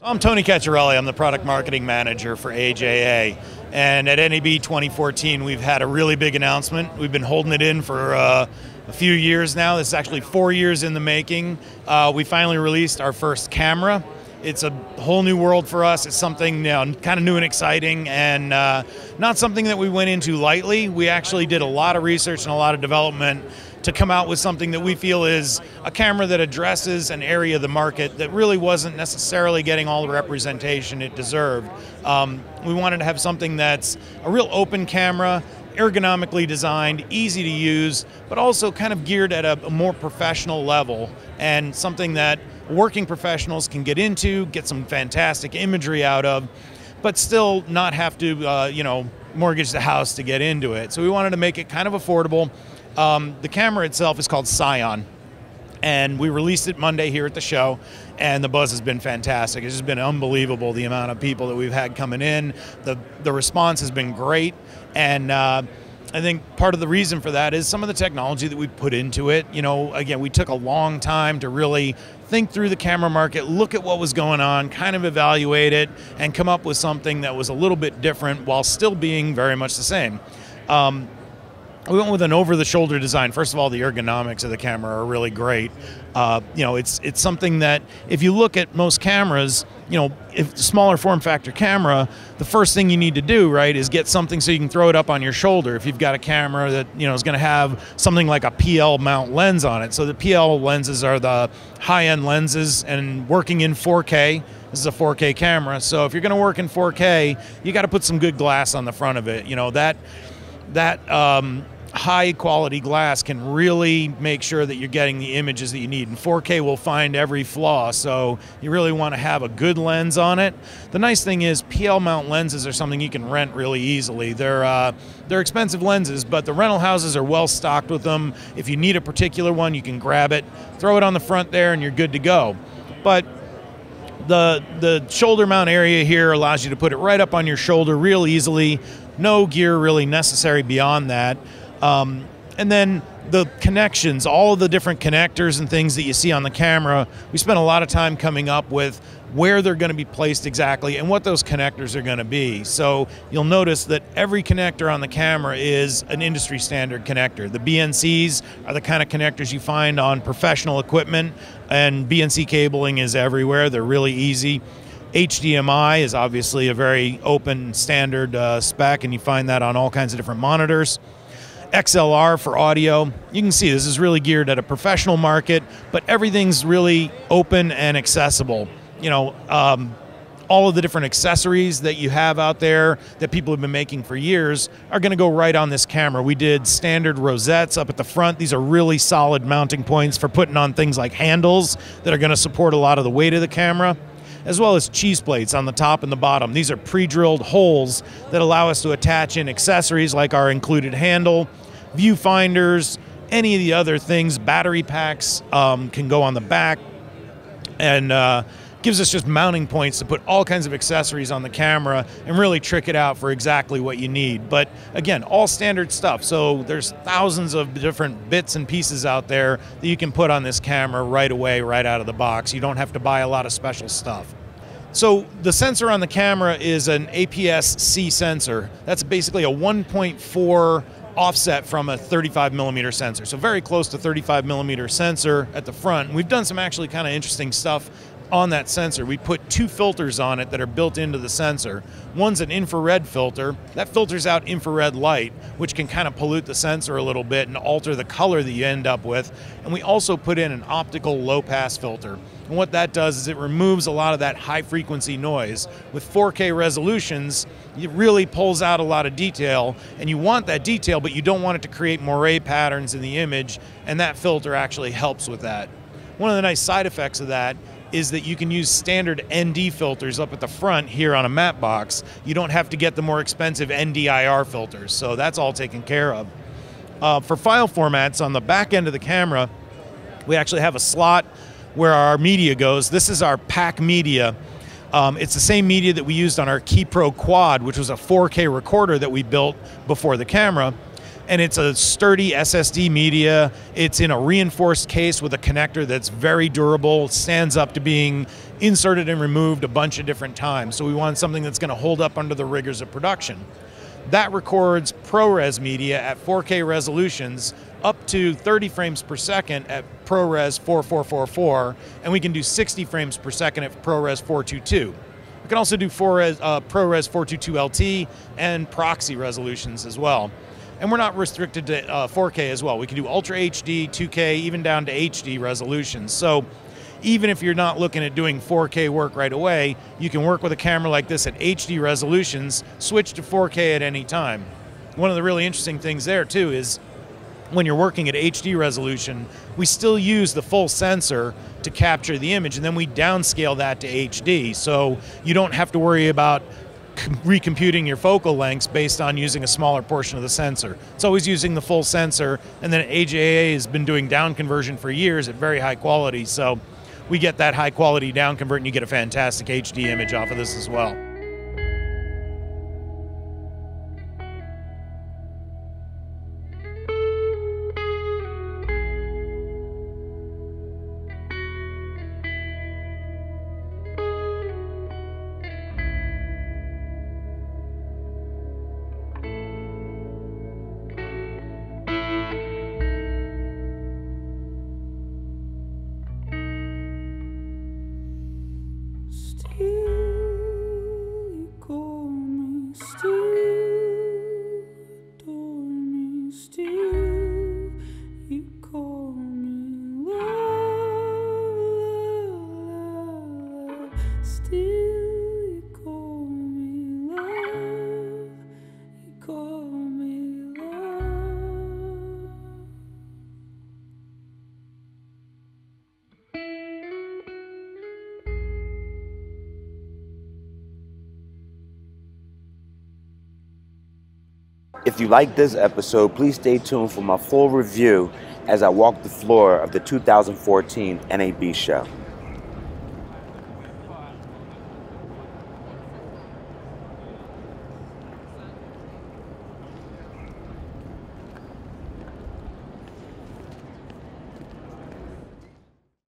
I'm Tony Cacciarelli. I'm the product marketing manager for AJA. And at NAB 2014, we've had a really big announcement. We've been holding it in for a few years now. This is actually 4 years in the making. We finally released our first camera. It's a whole new world for us. It's something kind of new and exciting, and not something that we went into lightly. We actually did a lot of research and a lot of development to come out with something that we feel is a camera that addresses an area of the market that really wasn't necessarily getting all the representation it deserved. We wanted to have something that's a real open camera, ergonomically designed, easy to use, but also kind of geared at a more professional level, and something that working professionals can get into, get some fantastic imagery out of, but still not have to mortgage the house to get into it. So we wanted to make it kind of affordable. The camera itself is called Cion, and we released it Monday here at the show, and the buzz has been fantastic. It's just been unbelievable, the amount of people that we've had coming in. The response has been great, and I think part of the reason for that is some of the technology that we put into it. Again, we took a long time to really think through the camera market, look at what was going on, kind of evaluate it, and come up with something that was a little bit different while still being very much the same. We went with an over-the-shoulder design. First of all, the ergonomics of the camera are really great. It's something that if you look at most cameras, if smaller form factor camera, the first thing you need to do, right, is get something so you can throw it up on your shoulder. If you've got a camera that is going to have something like a PL mount lens on it. So the PL lenses are the high-end lenses, and working in 4K. This is a 4K camera, so if you're going to work in 4K, you got to put some good glass on the front of it. That high quality glass can really make sure that you're getting the images that you need, and 4K will find every flaw, so you really want to have a good lens on it. The nice thing is PL mount lenses are something you can rent really easily. They're expensive lenses, but the rental houses are well stocked with them. If you need a particular one, you can grab it, throw it on the front there, and you're good to go. But the shoulder mount area here allows you to put it right up on your shoulder real easily. No gear really necessary beyond that. And then the connections, all of the different connectors and things that you see on the camera, we spent a lot of time coming up with where they're going to be placed exactly and what those connectors are going to be. So you'll notice that every connector on the camera is an industry standard connector. The BNCs are the kind of connectors you find on professional equipment, and BNC cabling is everywhere. They're really easy. HDMI is obviously a very open standard spec, and you find that on all kinds of different monitors. XLR for audio. You can see this is really geared at a professional market, but everything's really open and accessible. All of the different accessories that you have out there that people have been making for years are going to go right on this camera. We did standard rosettes up at the front. These are really solid mounting points for putting on things like handles that are going to support a lot of the weight of the camera, as well as cheese plates on the top and the bottom. These are pre-drilled holes that allow us to attach in accessories like our included handle, viewfinders, any of the other things. Battery packs can go on the back, and gives us just mounting points to put all kinds of accessories on the camera and really trick it out for exactly what you need. But again, all standard stuff. So there's thousands of different bits and pieces out there that you can put on this camera right away, right out of the box. You don't have to buy a lot of special stuff. So the sensor on the camera is an APS-C sensor. That's basically a 1.4 offset from a 35mm sensor. So very close to 35mm sensor at the front. And we've done some actually kind of interesting stuff on that sensor. We put two filters on it that are built into the sensor. One's an infrared filter. That filters out infrared light, which can kind of pollute the sensor a little bit and alter the color that you end up with. And we also put in an optical low-pass filter. And what that does is it removes a lot of that high-frequency noise. With 4K resolutions, it really pulls out a lot of detail, and you want that detail, but you don't want it to create moire patterns in the image, and that filter actually helps with that. One of the nice side effects of that is that you can use standard ND filters up at the front here on a matte box. You don't have to get the more expensive NDIR filters, so that's all taken care of. For file formats, on the back end of the camera, we actually have a slot where our media goes. This is our pack media. It's the same media that we used on our Key Pro Quad, which was a 4K recorder that we built before the camera. and it's a sturdy SSD media. It's in a reinforced case with a connector that's very durable, stands up to being inserted and removed a bunch of different times. So we want something that's going to hold up under the rigors of production. That records ProRes media at 4K resolutions up to 30 frames per second at ProRes 4444, and we can do 60 frames per second at ProRes 422. We can also do ProRes 422 LT and proxy resolutions as well. And we're not restricted to 4K as well. We can do Ultra HD, 2K, even down to HD resolutions. So even if you're not looking at doing 4K work right away, you can work with a camera like this at HD resolutions, switch to 4K at any time. One of the really interesting things there too is when you're working at HD resolution, we still use the full sensor to capture the image, and then we downscale that to HD. So you don't have to worry about recomputing your focal lengths based on using a smaller portion of the sensor. It's always using the full sensor, and then AJA has been doing down conversion for years at very high quality. So we get that high quality down convert, and you get a fantastic HD image off of this as well. If you like this episode, please stay tuned for my full review as I walk the floor of the 2014 NAB show.